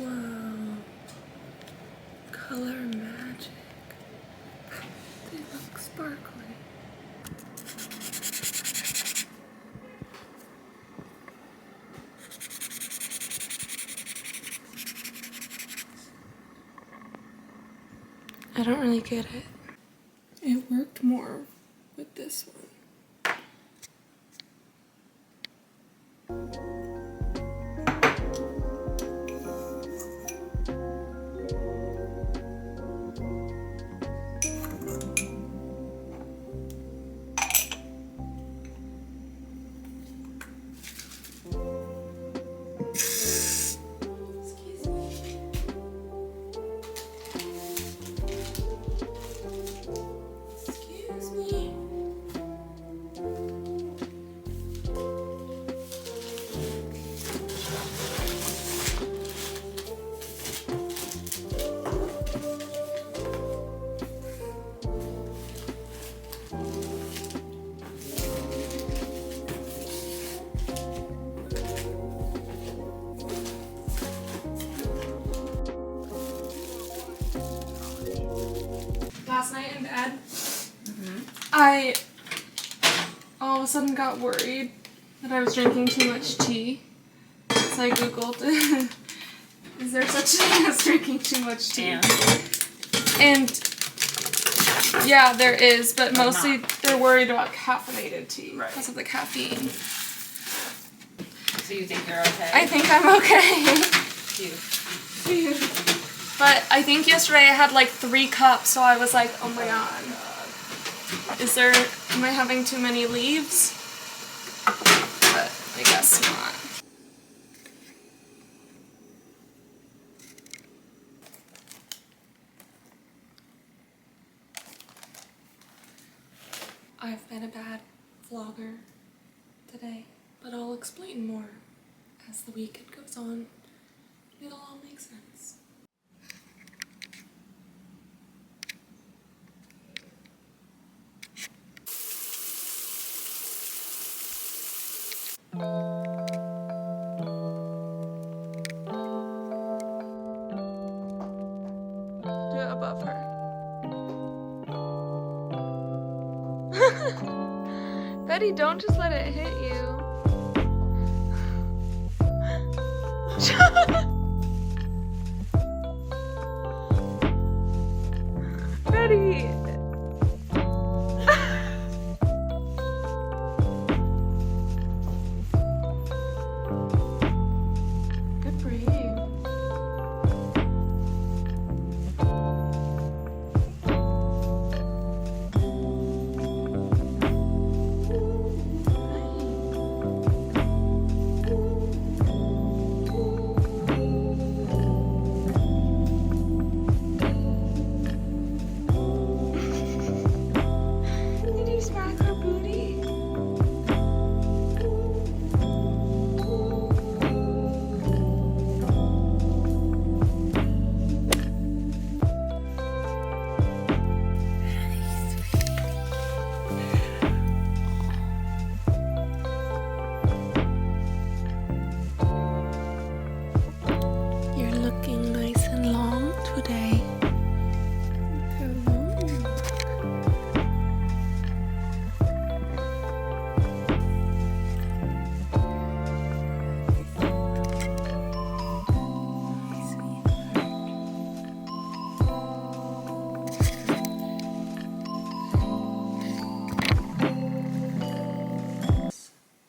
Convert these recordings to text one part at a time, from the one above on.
Wow. Color magic. They look sparkly. I don't really get it. It worked more with this one. Last night in bed, I all of a sudden got worried that I was drinking too much tea. So I googled, is there such a thing as drinking too much tea? And yeah, there is, but mostly they're worried about caffeinated tea because of the caffeine. So you think you're okay? I think I'm okay. Phew. But I think yesterday I had like 3 cups, so I was like, oh my god. Am I having too many leaves? But I guess not. I've been a bad vlogger today, but I'll explain more as the weekend goes on. It'll all make sense. Do it above her. Betty, don't just let it hit you. Betty! Good for you.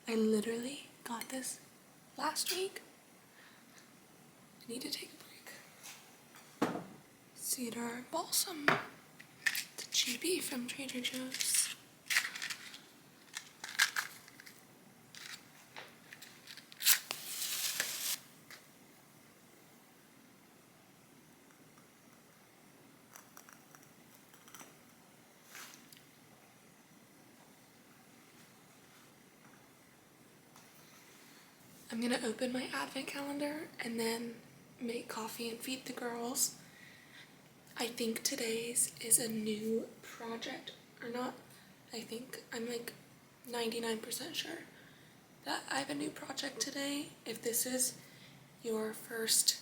I literally got this last week. I need to take a break. Cedar balsam. It's a cheapie from Trader Joe's. I'm gonna open my advent calendar and then make coffee and feed the girls. I think today's is a new project, or not. I think I'm like 99% sure that I have a new project today. If this is your first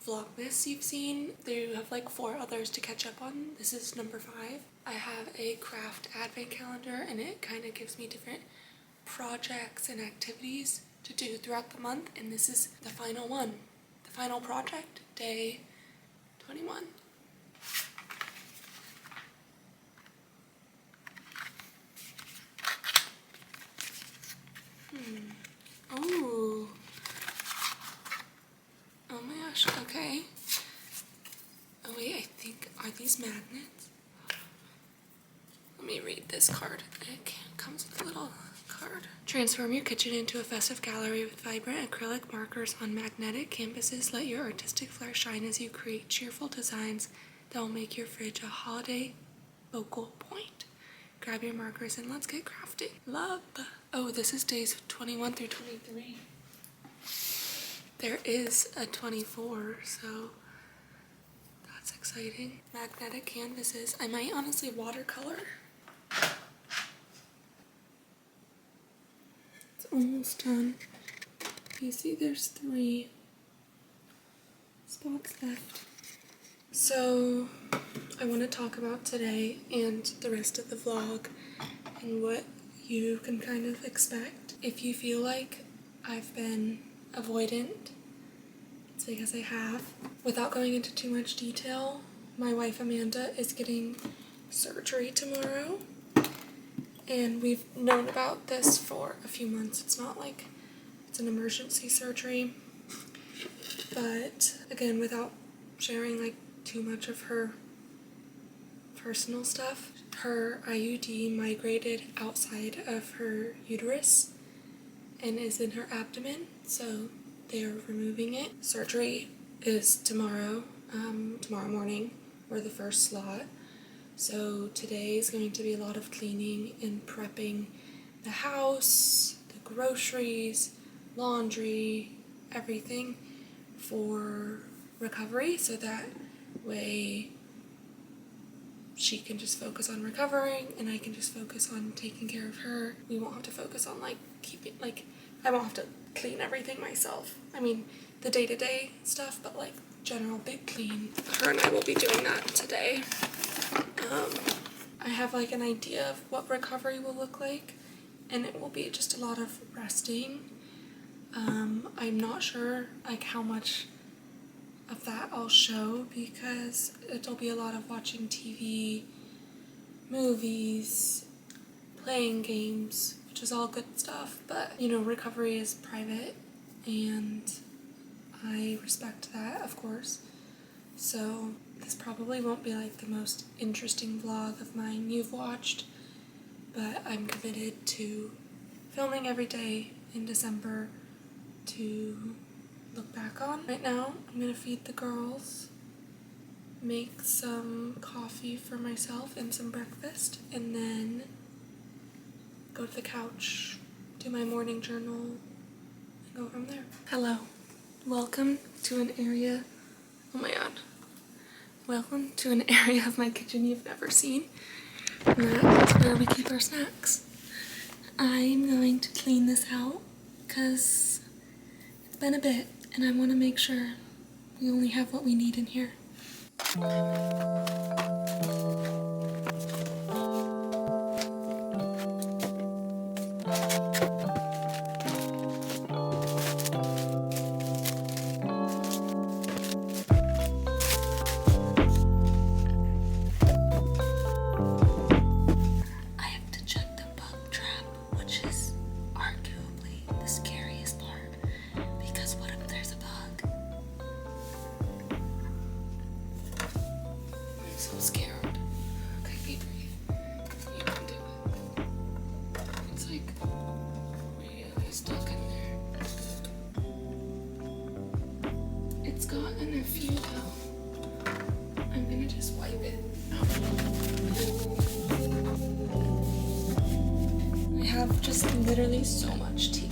Vlogmas you've seen. You have like 4 others to catch up on. This is number 5. I have a craft advent calendar and it kind of gives me different projects and activities to do throughout the month, and this is the final one. The final project, day 21. Oh. Oh my gosh, okay. Oh wait, I think, are these magnets? Let me read this card. It comes with a little card. Transform your kitchen into a festive gallery with vibrant acrylic markers on magnetic canvases. Let your artistic flair shine as you create cheerful designs that will make your fridge a holiday focal point. Grab your markers and let's get crafting. Love. Oh, this is days 21 through 23. There is a 24, so that's exciting. Magnetic canvases. I might honestly watercolor. It's almost done. You see there's 3 spots left. So I want to talk about today and the rest of the vlog and what you can kind of expect. If you feel like I've been avoidant, it's because I have. Without going into too much detail, my wife Amanda is getting surgery tomorrow, and we've known about this for a few months. It's not like it's an emergency surgery, but again, without sharing like too much of her personal stuff, her IUD migrated outside of her uterus and is in her abdomen, so they're removing it. Surgery is tomorrow morning, or the first slot. So today is going to be a lot of cleaning and prepping the house, the groceries, laundry, everything for recovery, so that way she can just focus on recovering and I can just focus on taking care of her. We won't have to focus on I won't have to clean everything myself. I mean, the day-to-day stuff, but like general big clean. Her and I will be doing that today. I have like an idea of what recovery will look like, and it will be just a lot of resting. I'm not sure like how much of that I'll show, because it'll be a lot of watching TV, movies, playing games, which is all good stuff, but you know, recovery is private and I respect that, of course. So this probably won't be like the most interesting vlog of mine you've watched, but I'm committed to filming every day in December to look back on. Right now, I'm gonna feed the girls, make some coffee for myself and some breakfast, and then go to the couch, do my morning journal, and go from there. Hello. Welcome to an area, oh my god. Welcome to an area of my kitchen you've never seen. That's where we keep our snacks. I'm going to clean this out because it's been a bit and I want to make sure we only have what we need in here. So scared. Okay, be brave. You can do it. It's like really stuck in there. It's gotten a few though. I'm gonna just wipe it. I have just literally so much tea.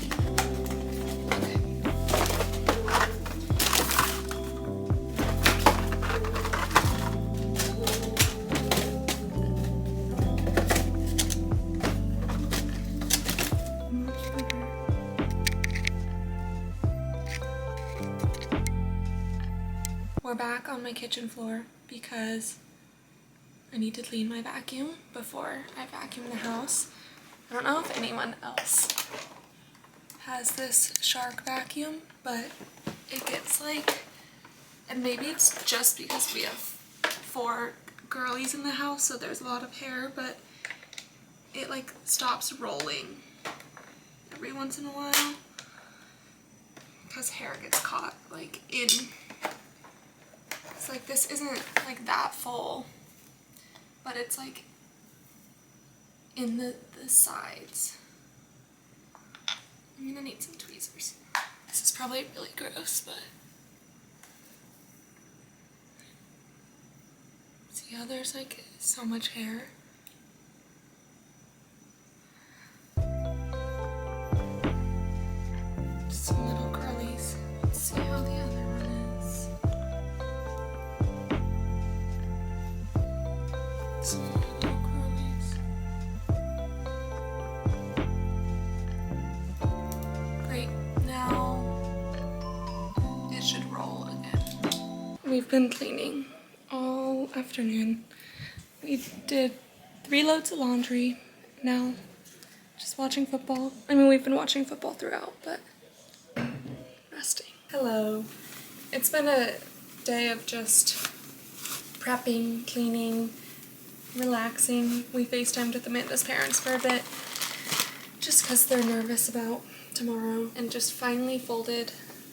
We're back on my kitchen floor because I need to clean my vacuum before I vacuum the house. I don't know if anyone else has this Shark vacuum, but it gets like, and maybe it's just because we have 4 girlies in the house, so there's a lot of hair, but it like stops rolling every once in a while because hair gets caught like in. It's like this isn't like that full, but it's like in the sides. I'm gonna need some tweezers. This is probably really gross, but see how there's like so much hair? Some little curlies. Let's see how the other one is. Some more little curlies. Great. Now it should roll again. We've been cleaning all afternoon. We did 3 loads of laundry. Now just watching football. I mean, we've been watching football throughout, but resting. Hello. It's been a day of just prepping, cleaning, relaxing. We FaceTimed with Amanda's parents for a bit just because they're nervous about tomorrow, and just finally folded.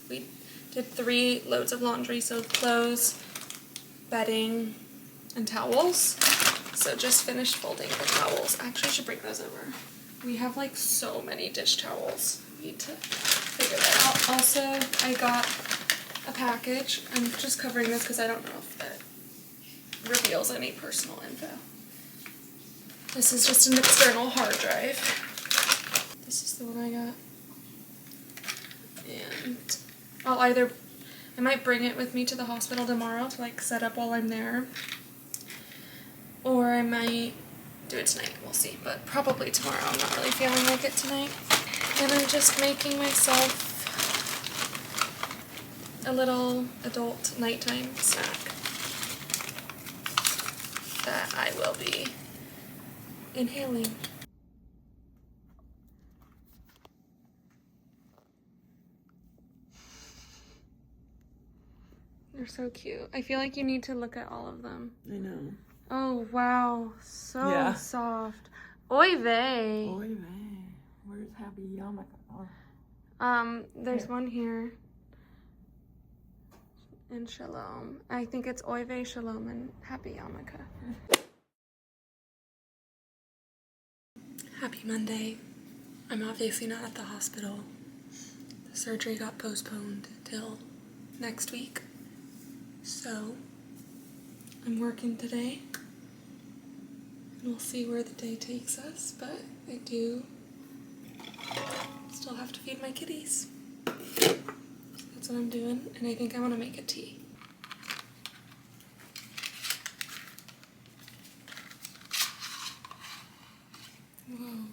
We did 3 loads of laundry, so clothes, bedding, and towels. So just finished folding the towels. Actually, I should bring those over. We have like so many dish towels. We need to figure that out. Also, I got a package. I'm just covering this because I don't know if that reveals any personal info. This is just an external hard drive. This is the one I got. And I might bring it with me to the hospital tomorrow to like set up while I'm there. Or I might do it tonight, we'll see, but probably tomorrow. I'm not really feeling like it tonight. And I'm just making myself a little adult nighttime snack that I will be inhaling. They're so cute. I feel like you need to look at all of them. I know. Oh wow, so soft. Oy vey. Oy vey. Where's Happy Yarmulke? There's one here. And Shalom. I think it's Oy vey, Shalom, and Happy Yarmulke. Happy Monday. I'm obviously not at the hospital. The surgery got postponed till next week. So I'm working today. And we'll see where the day takes us, but I do still have to feed my kitties. So that's what I'm doing, and I think I want to make a tea. Whoa.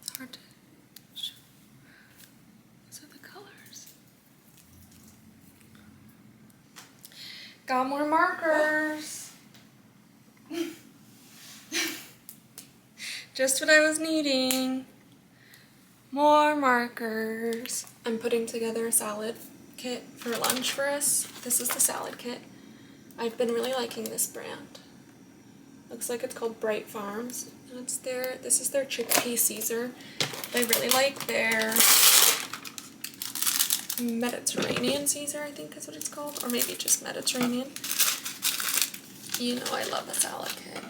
It's hard to show. Those are the colors. Got more markers. Just what I was needing. More markers. I'm putting together a salad kit for lunch for us. This is the salad kit. I've been really liking this brand. Looks like it's called Bright Farms. And it's this is their chickpea Caesar. I really like their Mediterranean Caesar, I think is what it's called. Or maybe just Mediterranean. You know I love a salad kit.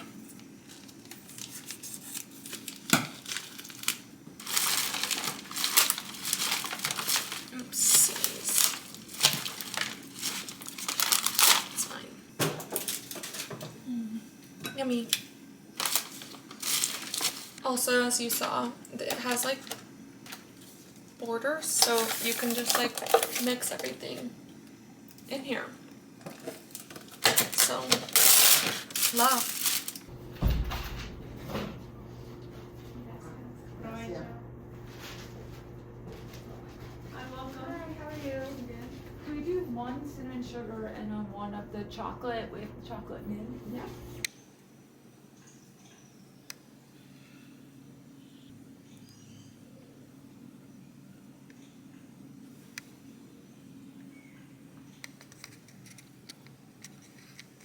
Oopsies. It's fine. Yummy. Also, as you saw, it has like borders, so you can just like mix everything in here. So, love. sugar and on one of the chocolate with chocolate mint. Yeah.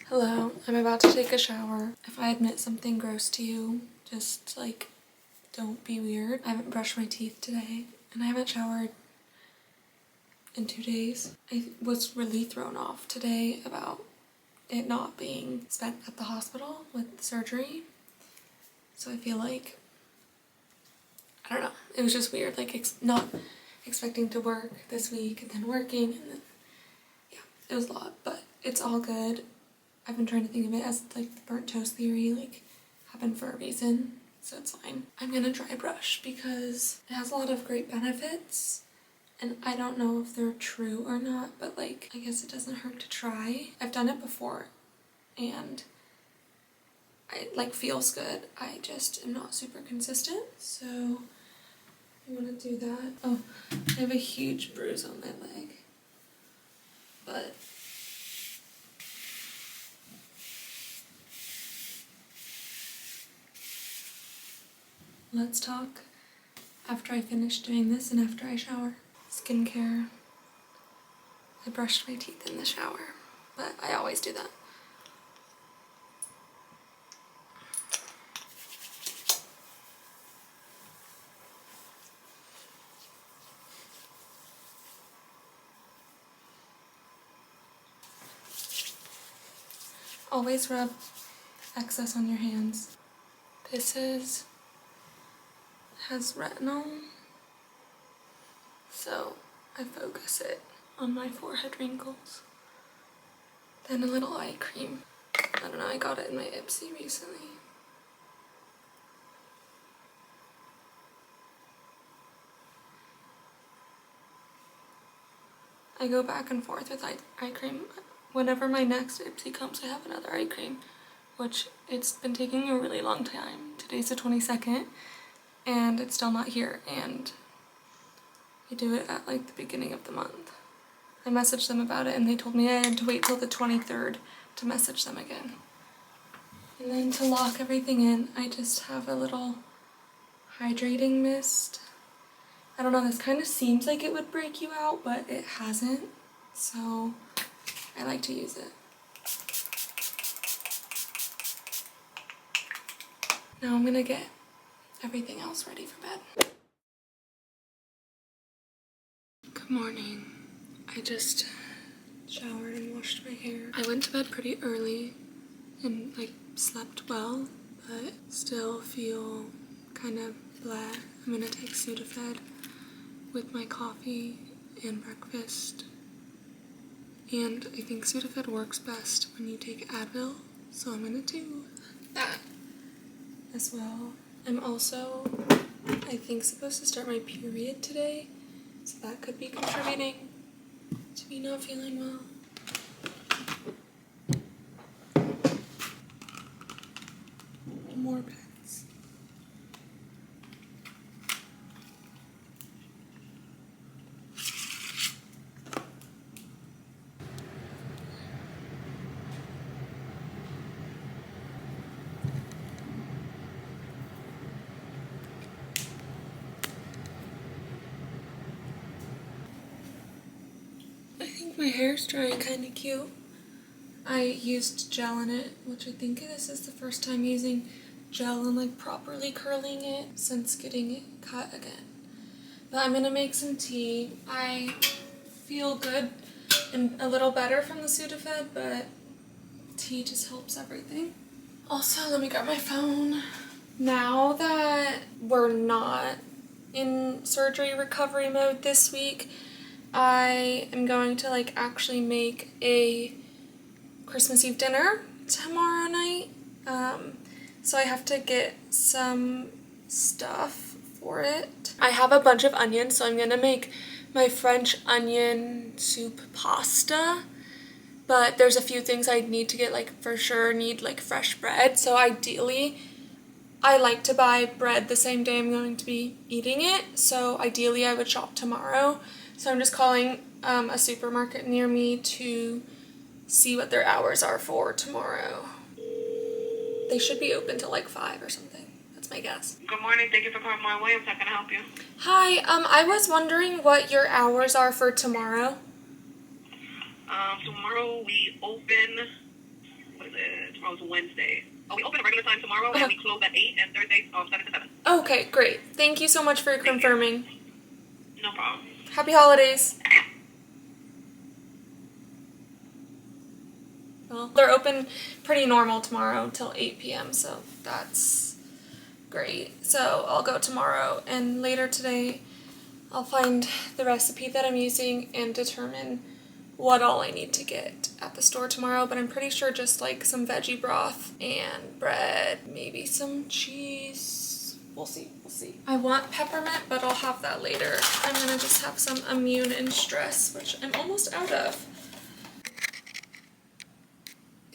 Hello, I'm about to take a shower. If I admit something gross to you, just like, don't be weird. I haven't brushed my teeth today, and I haven't showered in 2 days. I was really thrown off today about it not being spent at the hospital with surgery. So I feel like, I don't know, it was just weird, like not expecting to work this week and then working, and then, yeah, it was a lot, but it's all good. I've been trying to think of it as like the burnt toast theory, like happened for a reason, so it's fine. I'm gonna dry brush because it has a lot of great benefits, and I don't know if they're true or not, but like, I guess it doesn't hurt to try. I've done it before, and it like feels good. I just am not super consistent, so I want to do that. Oh, I have a huge bruise on my leg, but let's talk after I finish doing this and after I shower. Skincare. I brushed my teeth in the shower, but I always do that. Always rub excess on your hands. This has retinol, so I focus it on my forehead wrinkles. Then a little eye cream. I don't know, I got it in my Ipsy recently. I go back and forth with eye cream. Whenever my next Ipsy comes, I have another eye cream, which it's been taking a really long time. Today's the 22nd, and it's still not here, and I do it at like the beginning of the month. I messaged them about it, and they told me I had to wait till the 23rd to message them again. And then to lock everything in, I just have a little hydrating mist. I don't know, this kind of seems like it would break you out, but it hasn't, so I like to use it. Now I'm gonna get everything else ready for bed. Good morning. I just showered and washed my hair. I went to bed pretty early and like slept well, but still feel kind of blah. I'm gonna take Sudafed with my coffee and breakfast. And I think Sudafed works best when you take Advil, so I'm gonna do that as well. I'm also, I think, supposed to start my period today, so that could be contributing to me not feeling well. More pets. I think my hair's drying kind of cute. I used gel in it, which I think this is the first time using gel and like properly curling it since getting it cut again. But I'm gonna make some tea. I feel good and a little better from the Sudafed, but tea just helps everything. Also, let me grab my phone. Now that we're not in surgery recovery mode this week, I am going to like actually make a Christmas Eve dinner tomorrow night. So I have to get some stuff for it. I have a bunch of onions, so I'm gonna make my French onion soup pasta. But there's a few things I need to get, like for sure need like fresh bread. So ideally, I like to buy bread the same day I'm going to be eating it. So ideally I would shop tomorrow. So I'm just calling a supermarket near me to see what their hours are for tomorrow. They should be open till like 5 or something. That's my guess. Good morning. Thank you for calling my Williams. How can I help you? Hi, I was wondering what your hours are for tomorrow. Tomorrow we open, what is it? Tomorrow's Wednesday. Oh, we open at regular time tomorrow and we close at 8 and Thursday 7 to 7. Okay, great. Thank you so much for confirming. No problem. Happy holidays. Well, they're open pretty normal tomorrow till 8 p.m. so that's great. So I'll go tomorrow, and later today I'll find the recipe that I'm using and determine what all I need to get at the store tomorrow, but I'm pretty sure just like some veggie broth and bread, maybe some cheese. We'll see. I want peppermint, but I'll have that later. I'm gonna just have some immune and stress, which I'm almost out of.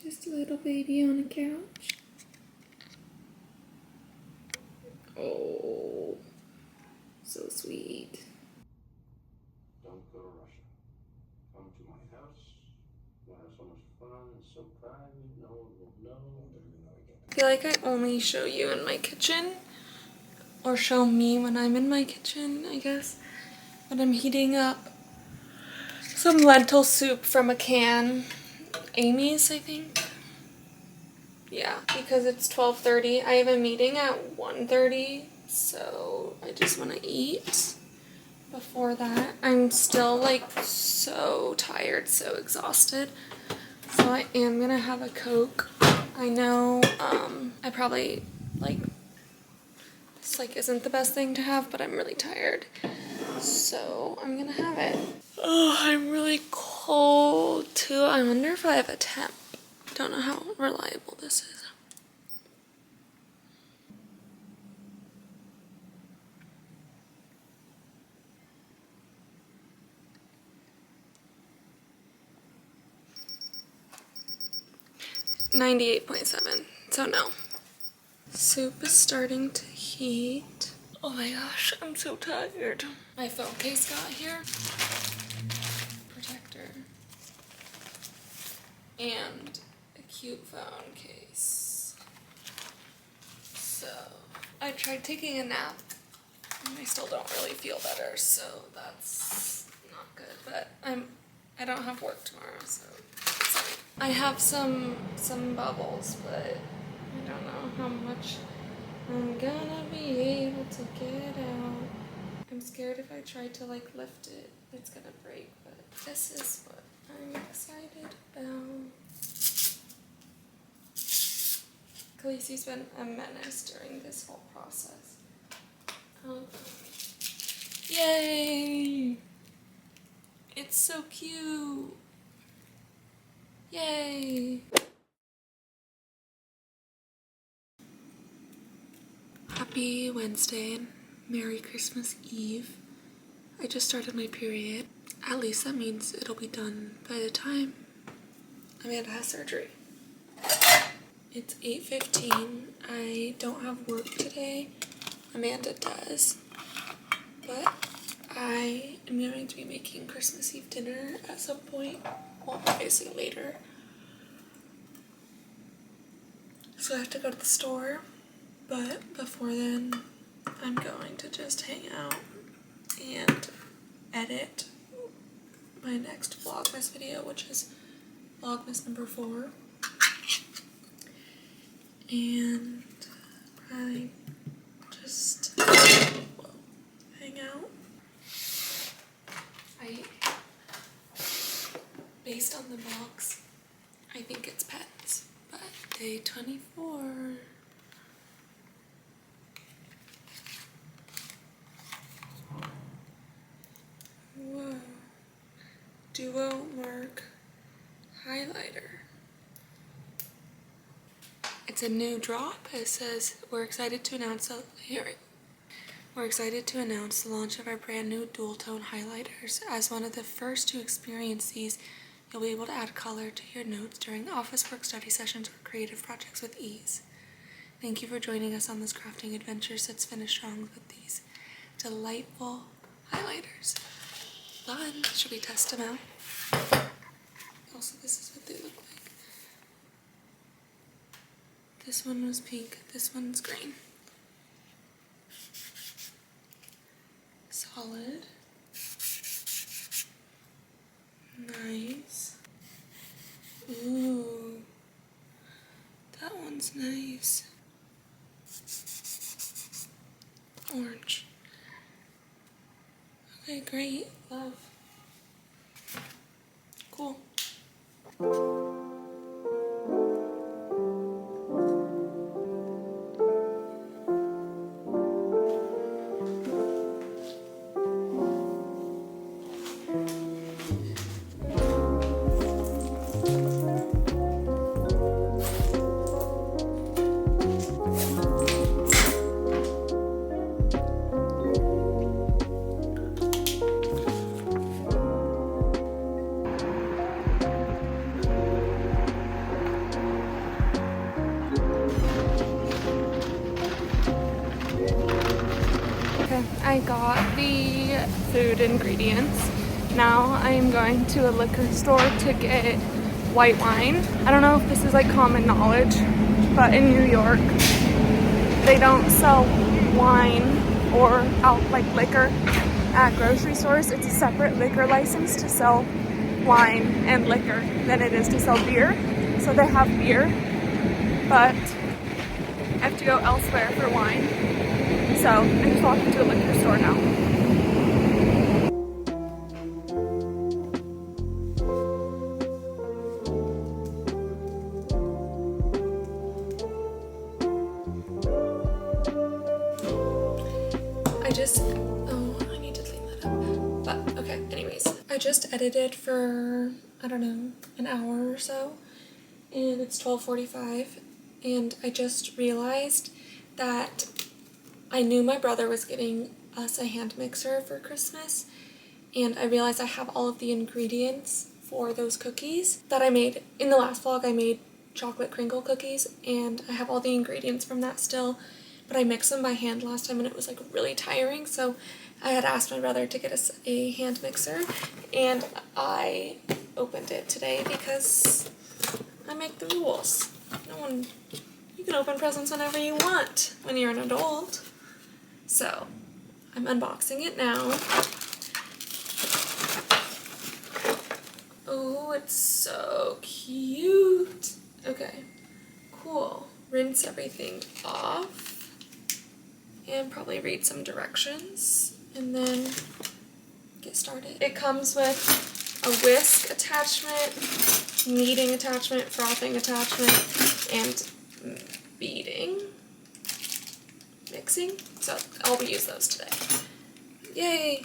Just a little baby on a couch. Oh, so sweet. Don't go to Russia. Come to my house. We'll have so much fun. It's so private. No one will know. I feel like I only show you in my kitchen, or show me when I'm in my kitchen, I guess. But I'm heating up some lentil soup from a can. Amy's, I think. Yeah, because it's 12:30. I have a meeting at 1:30, so I just want to eat before that. I'm still like so tired, so exhausted. So I am gonna have a Coke. I know I probably like this like isn't the best thing to have, but I'm really tired. So I'm gonna have it. Oh, I'm really cold too. I wonder if I have a temp. Don't know how reliable this is. .7, so no. Soup is starting to heat. Oh my gosh, I'm so tired. My phone case got here. Protector. And a cute phone case. So, I tried taking a nap and I still don't really feel better, so that's not good. But I don't have work tomorrow, so it's fine. I have some bubbles, but I don't know how much I'm gonna be able to get out. I'm scared if I try to like lift it, it's gonna break, but this is what I'm excited about. Khaleesi's been a menace during this whole process. Yay! It's so cute! Yay! Happy Wednesday. Merry Christmas Eve. I just started my period. At least that means it'll be done by the time Amanda has surgery. It's 8:15. I don't have work today. Amanda does. But I am going to be making Christmas Eve dinner at some point. Well, obviously later. So I have to go to the store. But before then, I'm going to just hang out and edit my next Vlogmas video, which is Vlogmas number 4. And I just hang out. Based on the box, I think it's pets, but day 24. Whoa. Duo Mark highlighter. It's a new drop. It says, we're excited to announce the launch of our brand new dual tone highlighters. As one of the first to experience these, you'll be able to add color to your notes during office work, study sessions, or creative projects with ease. Thank you for joining us on this crafting adventure. Let's finish strong with these delightful highlighters. Fun. Should we test them out? Oh, Also, this is what they look like. This one was pink, this one's green. Solid. Nice. Ooh. That one's nice. Orange. Okay, great. Love. Cool. I got the food ingredients. Now I am going to a liquor store to get white wine. I don't know if this is like common knowledge, but in New York, they don't sell wine or like liquor at grocery stores. It's a separate liquor license to sell wine and liquor than it is to sell beer. So they have beer, but I have to go elsewhere for wine. So I'm just walking to a liquor store now. I need to clean that up. But okay, anyways. I just edited for, I don't know, an hour or so. And it's 12:45. And I just realized that I knew my brother was getting us a hand mixer for Christmas, and I realized I have all of the ingredients for those cookies that I made. In the last vlog, I made chocolate crinkle cookies, and I have all the ingredients from that still, but I mixed them by hand last time and it was like really tiring, so I had asked my brother to get us a hand mixer, and I opened it today because I make the rules. You can open presents whenever you want when you're an adult. So, I'm unboxing it now. Oh, it's so cute. Okay, cool. Rinse everything off and probably read some directions and then get started. It comes with a whisk attachment, kneading attachment, frothing attachment, and beading. Mixing, so I'll use those today. Yay!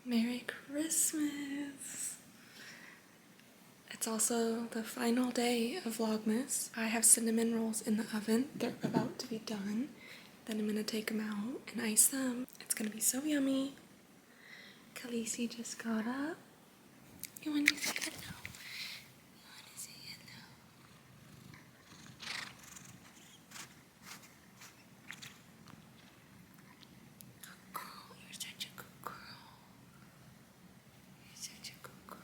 Merry Christmas! It's also the final day of Vlogmas. I have cinnamon rolls in the oven. They're about to be done. Then I'm gonna take them out and ice them. It's gonna be so yummy. Khaleesi just got up. You wanna say hello? You wanna say hello? Good girl, you're such a good girl. You're such a good girl.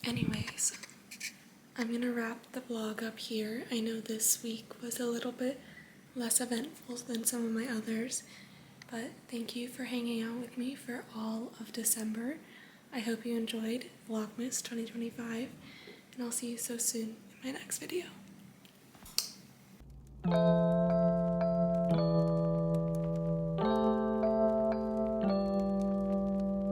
Anyways, I'm gonna wrap the vlog up here. I know this week was a little bit less eventful than some of my others, but thank you for hanging out with me for all of December. I hope you enjoyed Vlogmas 2025, and I'll see you so soon in my next video. Bye.